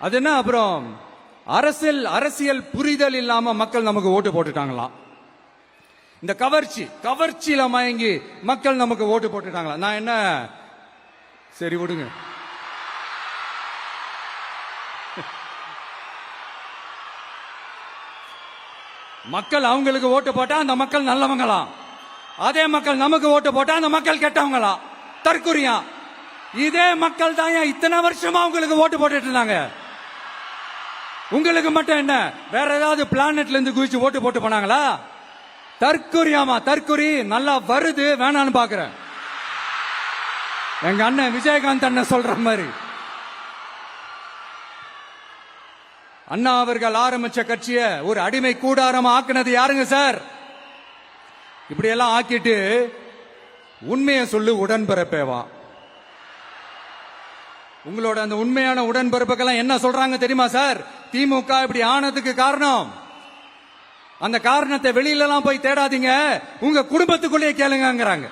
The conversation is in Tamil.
அது என்ன அப்புறம் அரசியல் புரிதல் இல்லாம மக்கள் நமக்கு ஓட்டு போட்டுட்டாங்களாம். இந்த கவர்ச்சியில மயங்கி மக்கள் நமக்கு ஓட்டு போட்டுட்டாங்களா? நான் என்ன சரி விடுங்க. மக்கள் அவங்களுக்கு ஓட்டு போட்டா அந்த மக்கள் நல்லவங்களாம், அதே மக்கள் நமக்கு ஓட்டு போட்டா அந்த மக்கள் கெட்டவங்களா? தற்குறியா? இதே மக்கள் தான் இத்தனை வருஷமா உங்களுக்கு ஓட்டு போட்டுட்டு இருந்தாங்க. உங்களுக்கு மட்டும் என்ன வேற ஏதாவது பிளானட்ல இருந்து குதிச்சு ஓட்டு போட்டு போனாங்களா? தற்குறியாமா? தற்குறி நல்லா வருது, வேணான்னு பாக்குறேன். எங்க அண்ணன் விஜயகாந்த் அண்ணன் சொல்ற மாதிரி அண்ணா அவர்கள் ஆரம்பிச்ச கட்சிய ஒரு அடிமை கூடாரமா ஆக்குனது யாருங்க சார்? இப்படி எல்லாம் ஆக்கிட்டு உண்மையை சொல்லு உடன்பிறப்பேவா. உங்களோட அந்த உண்மையான உடன்பிறப்புக்கெல்லாம் என்ன சொல்றாங்க தெரியுமா சார்? திமுக இப்படி ஆனதுக்கு காரணம், அந்த காரணத்தை வெளியில எல்லாம் போய் தேடாதீங்க, உங்க குடும்பத்துக்குள்ளேயே கேளுங்கிறாங்க.